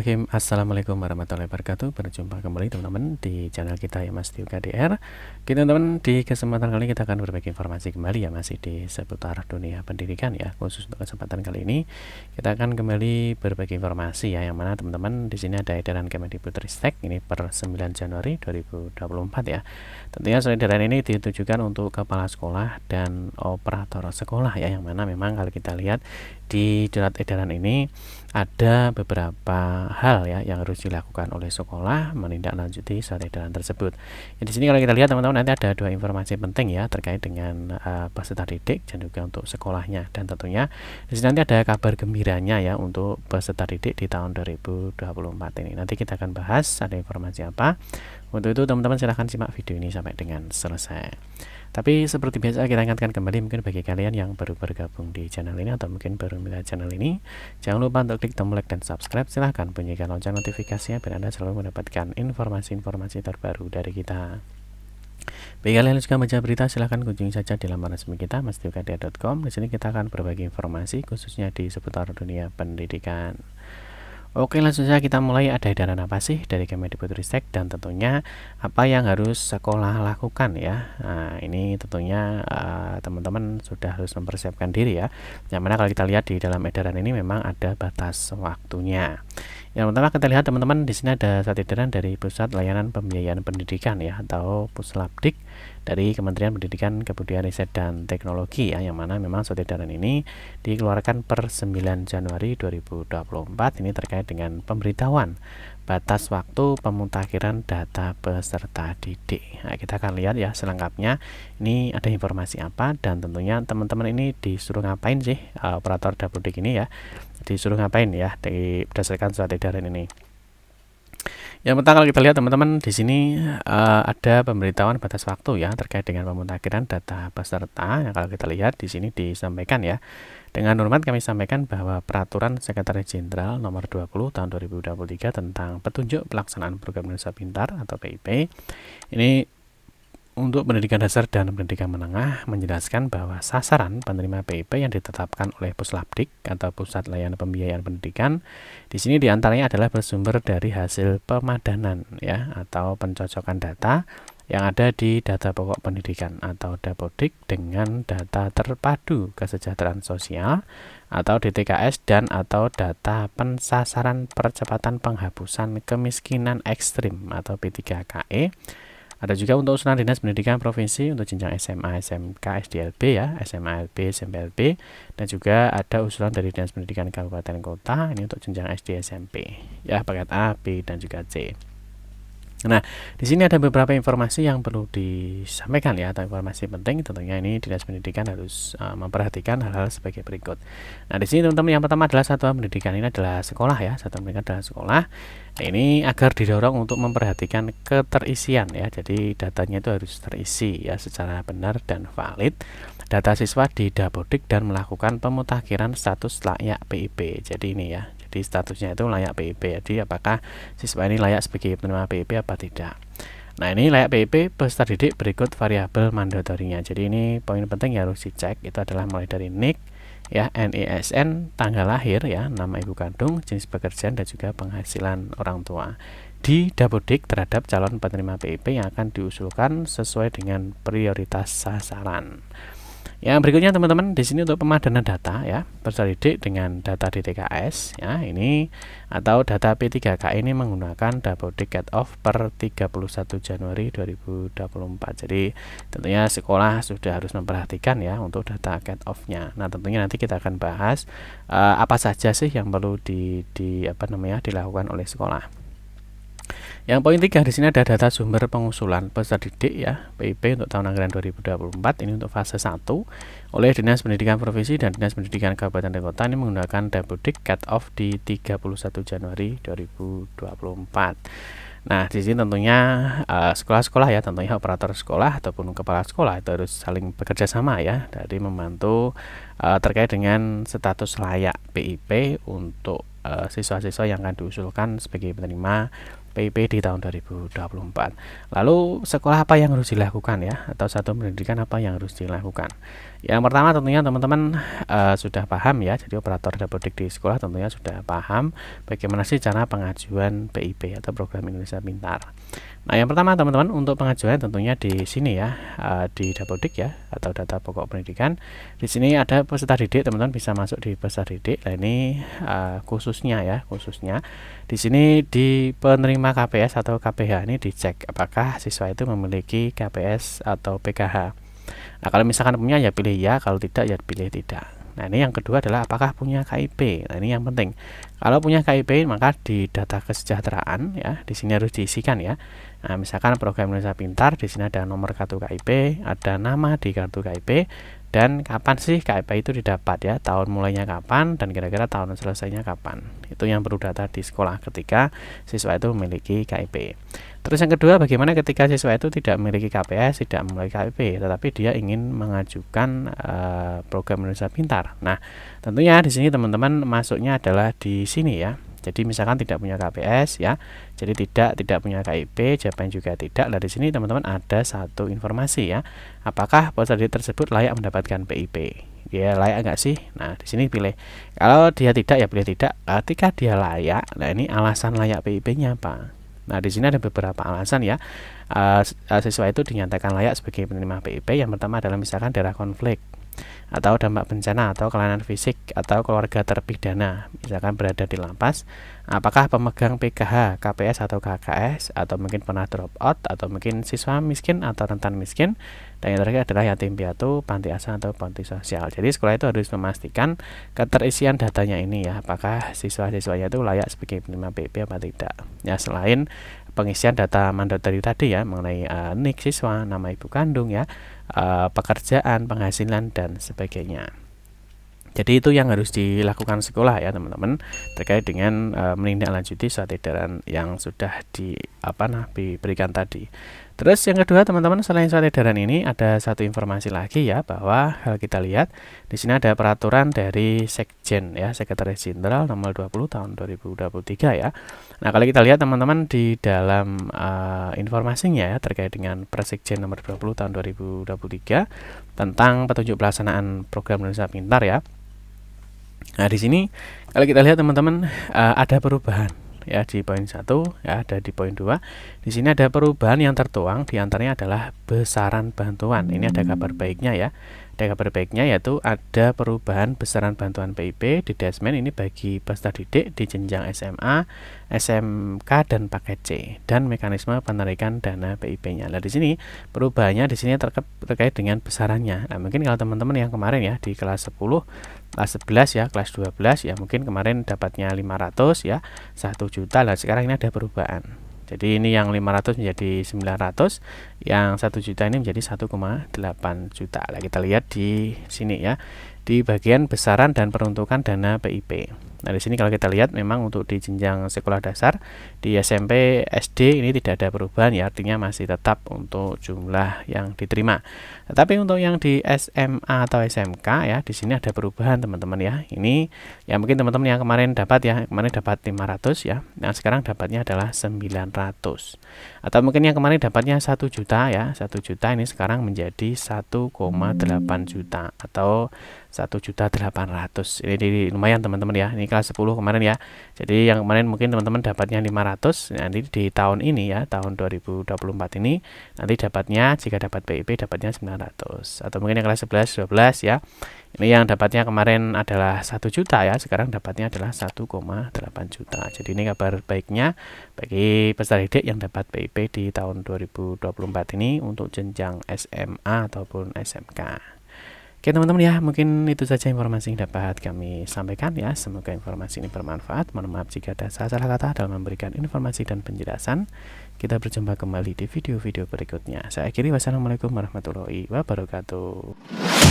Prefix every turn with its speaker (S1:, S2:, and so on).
S1: Bismillahirrahmanirrahim. Assalamualaikum warahmatullahi wabarakatuh. Berjumpa kembali teman-teman di channel kita ya Mas Tiu KDR. Oke teman-teman, di kesempatan kali ini kita akan berbagi informasi kembali ya masih di seputar dunia pendidikan ya. Khusus untuk kesempatan kali ini kita akan kembali berbagi informasi ya, yang mana teman-teman di sini ada edaran Kemendikbudristek ini per 9 Januari 2024 ya. Tentunya edaran ini ditujukan untuk kepala sekolah dan operator sekolah ya, yang mana memang kalau kita lihat di surat edaran ini ada beberapa hal ya yang harus dilakukan oleh sekolah menindaklanjuti surat edaran tersebut. Ya, di sini kalau kita lihat teman-teman, nanti ada dua informasi penting ya terkait dengan peserta didik dan juga untuk sekolahnya, dan tentunya di sini nanti ada kabar gembiranya ya untuk peserta didik di tahun 2024 ini. Nanti kita akan bahas ada informasi apa. Untuk itu teman-teman silahkan simak video ini sampai dengan selesai. Tapi seperti biasa kita ingatkan kembali, mungkin bagi kalian yang baru bergabung di channel ini atau mungkin baru melihat channel ini, jangan lupa untuk klik tombol like dan subscribe. Silahkan bunyikan lonceng notifikasinya biar Anda selalu mendapatkan informasi-informasi terbaru dari kita. Bagi kalian yang suka baca berita, silahkan kunjungi saja di laman resmi kita mastiukadea.com. Di sini kita akan berbagi informasi khususnya di seputar dunia pendidikan. Oke, langsung saja kita mulai. Ada edaran apa sih dari Kemendikbudristek dan tentunya apa yang harus sekolah lakukan ya. Nah, ini tentunya teman-teman sudah harus mempersiapkan diri ya. Yang mana kalau kita lihat di dalam edaran ini memang ada batas waktunya. Yang pertama kita lihat teman-teman, di sini ada surat edaran dari Pusat Layanan Pembiayaan Pendidikan ya, atau Puslapdik dari Kementerian Pendidikan, Kebudayaan, Riset dan Teknologi ya, yang mana memang surat edaran ini dikeluarkan per 9 Januari 2024. Ini terkait dengan pemberitahuan batas waktu pemutakhiran data peserta didik. Nah, kita akan lihat ya selengkapnya ini ada informasi apa, dan tentunya teman-teman ini disuruh ngapain sih operator Dapodik ini ya, disuruh ngapain ya berdasarkan surat edaran ini. Yang pertama kalau kita lihat teman-teman di sini ada pemberitahuan batas waktu ya terkait dengan pemutakhiran data peserta. Yang kalau kita lihat di sini disampaikan ya, dengan hormat kami sampaikan bahwa Peraturan Sekretaris Jenderal Nomor 20 Tahun 2023 tentang Petunjuk Pelaksanaan Program Indonesia Pintar atau PIP ini untuk pendidikan dasar dan pendidikan menengah menjelaskan bahwa sasaran penerima PIP yang ditetapkan oleh Puslapdik atau Pusat Layanan Pembiayaan Pendidikan di sini diantaranya adalah bersumber dari hasil pemadanan ya atau pencocokan data yang ada di data pokok pendidikan atau Dapodik dengan data terpadu kesejahteraan sosial atau DTKS dan atau data pensasaran percepatan penghapusan kemiskinan ekstrim atau P3KE. Ada juga untuk usulan Dinas Pendidikan Provinsi untuk jenjang SMA, SMK, SDLB ya, SMA LB, SMP LB, dan juga ada usulan dari Dinas Pendidikan Kabupaten Kota ini untuk jenjang SD, SMP ya, paket A, B, dan juga C. Nah, di sini ada beberapa informasi yang perlu disampaikan ya, atau informasi penting. Tentunya ini Dinas Pendidikan harus memperhatikan hal-hal sebagai berikut. Nah, di sini teman-teman yang pertama adalah satuan pendidikan ini adalah sekolah ya, satuan pendidikan adalah sekolah. Ini agar didorong untuk memperhatikan keterisian ya. Jadi datanya itu harus terisi ya secara benar dan valid. Data siswa di Dapodik dan melakukan pemutakhiran status layak PIP. Jadi ini ya. Di statusnya itu layak PIP. Jadi apakah siswa ini layak sebagai penerima PIP apa tidak. Nah, ini layak PIP peserta didik berikut variabel mandatorinya. Jadi ini poin penting yang harus dicek, itu adalah mulai dari NIK ya, NISN, tanggal lahir ya, nama ibu kandung, jenis pekerjaan, dan juga penghasilan orang tua di Dapodik terhadap calon penerima PIP yang akan diusulkan sesuai dengan prioritas sasaran. Yang berikutnya teman-teman, di sini untuk pemadanan data ya peserta didik dengan data DTKS ya, ini atau data P3KE ini menggunakan Dapodik cut-off per 31 Januari 2024. Jadi tentunya sekolah sudah harus memperhatikan ya untuk data cut-off-nya. Nah, tentunya nanti kita akan bahas apa saja sih yang perlu dilakukan oleh sekolah. Yang poin 3 di sini ada data sumber pengusulan peserta didik ya PIP untuk tahun anggaran 2024 ini untuk fase 1 oleh Dinas Pendidikan Provinsi dan Dinas Pendidikan Kabupaten dan Kota ini menggunakan Dapodik cut-off di 31 Januari 2024. Nah, di sini tentunya sekolah-sekolah ya, tentunya operator sekolah ataupun kepala sekolah itu harus saling bekerja sama ya dari membantu terkait dengan status layak PIP untuk siswa-siswa yang akan diusulkan sebagai penerima PIP di tahun 2024. Lalu sekolah apa yang harus dilakukan ya, atau satuan pendidikan apa yang harus dilakukan? Yang pertama tentunya teman-teman sudah paham ya, jadi operator dapodik di sekolah tentunya sudah paham bagaimana sih cara pengajuan PIP atau program Indonesia Pintar. Nah, yang pertama teman-teman untuk pengajuan tentunya di sini ya, di dapodik ya, atau data pokok pendidikan. Di sini ada peserta didik, teman-teman bisa masuk di peserta didik. Nah, ini khususnya ya, khususnya di sini di penerima KPS atau KPH ini dicek apakah siswa itu memiliki KPS atau PKH. Nah, kalau misalkan punya ya pilih ya, kalau tidak ya pilih tidak. Nah, ini yang kedua adalah apakah punya KIP. Nah, ini yang penting. Kalau punya KIP maka di data kesejahteraan ya, di sini harus diisikan ya. Nah, misalkan program Indonesia Pintar, di sini ada nomor kartu KIP, ada nama di kartu KIP, dan kapan sih KIP itu didapat ya, tahun mulainya kapan dan kira-kira tahun selesainya kapan. Itu yang perlu data di sekolah ketika siswa itu memiliki KIP. Terus yang kedua, bagaimana ketika siswa itu tidak memiliki KPS, tidak memiliki KIP, tetapi dia ingin mengajukan program Indonesia Pintar. Nah, tentunya di sini teman-teman masuknya adalah di sini ya. Jadi misalkan tidak punya KPS ya, jadi tidak punya KIP, jawabannya juga tidak. Nah, di sini teman-teman ada satu informasi ya, apakah peserta didik tersebut layak mendapatkan PIP? Ya layak enggak sih? Nah, di sini pilih. Kalau dia tidak ya pilih tidak. Ketika dia layak, nah ini alasan layak PIP-nya apa? Nah, di sini ada beberapa alasan ya. Siswa itu dinyatakan layak sebagai penerima PIP. Yang pertama adalah misalkan daerah konflik, atau dampak bencana, atau kelainan fisik, atau keluarga terpidana, misalkan berada di lapas, apakah pemegang PKH, KPS atau KKS, atau mungkin pernah drop out, atau mungkin siswa miskin atau rentan miskin, dan yang terakhir adalah yatim piatu, panti asuhan atau panti sosial. Jadi sekolah itu harus memastikan keterisian datanya ini ya, apakah siswa-siswanya itu layak sebagai penerima PIP apa tidak. Ya, selain pengisian data mandatori tadi ya, mengenai NIK siswa, nama ibu kandung ya, pekerjaan, penghasilan dan sebagainya. Jadi itu yang harus dilakukan sekolah ya teman-teman, terkait dengan menindaklanjuti surat edaran yang sudah diberikan tadi. Terus yang kedua teman-teman, selain surat edaran ini ada satu informasi lagi ya, bahwa kalau kita lihat di sini ada peraturan dari Sekjen ya, Sekretaris Jenderal nomor 20 tahun 2023 ya. Nah, kalau kita lihat teman-teman di dalam informasinya ya, terkait dengan Persekjen nomor 20 tahun 2023 tentang petunjuk pelaksanaan program Indonesia Pintar ya. Nah, di sini kalau kita lihat teman-teman ada perubahan ya di poin 1 ya, ada di poin 2. Di sini ada perubahan yang tertuang, diantaranya adalah besaran bantuan. Ini ada kabar baiknya ya. Ada kabar baiknya yaitu ada perubahan besaran bantuan PIP di Desmen ini bagi peserta didik di jenjang SMA, SMK dan paket C, dan mekanisme penarikan dana PIP-nya. Nah, di sini perubahannya di sini terkait dengan besarannya. Nah, mungkin kalau teman-teman yang kemarin ya di kelas 10, kelas 11 ya, kelas 12 ya, mungkin kemarin dapatnya 500 ya, 1 juta. Lah sekarang ini ada perubahan. Jadi ini yang 500 menjadi 900, yang 1 juta ini menjadi 1,8 juta. Nah, kita lihat di sini ya, di bagian besaran dan peruntukan dana PIP. Nah, di sini kalau kita lihat memang untuk di jenjang sekolah dasar di SMP, SD ini tidak ada perubahan ya, artinya masih tetap untuk jumlah yang diterima. Tetapi untuk yang di SMA atau SMK ya, di sini ada perubahan teman-teman ya. Ini ya mungkin teman-teman yang kemarin dapat ya, kemarin dapat 500 ya. Nah, sekarang dapatnya adalah 900. Atau mungkin yang kemarin dapatnya 1 juta ya, 1 juta ini sekarang menjadi 1,8 juta atau 1.800.000. Ini lumayan teman-teman ya. Ini kelas 10 kemarin ya. Jadi yang kemarin mungkin teman-teman dapatnya 500, nanti di tahun ini ya, tahun 2024 ini nanti dapatnya, jika dapat PIP dapatnya 900. Atau mungkin yang kelas 11, 12 ya. Ini yang dapatnya kemarin adalah 1 juta ya, sekarang dapatnya adalah 1,8 juta. Jadi ini kabar baiknya bagi peserta didik yang dapat PIP di tahun 2024 ini untuk jenjang SMA ataupun SMK. Oke teman-teman ya, mungkin itu saja informasi yang dapat kami sampaikan ya. Semoga informasi ini bermanfaat. Mohon maaf jika ada salah kata dalam memberikan informasi dan penjelasan. Kita berjumpa kembali di video-video berikutnya. Saya akhiri, wassalamualaikum warahmatullahi wabarakatuh.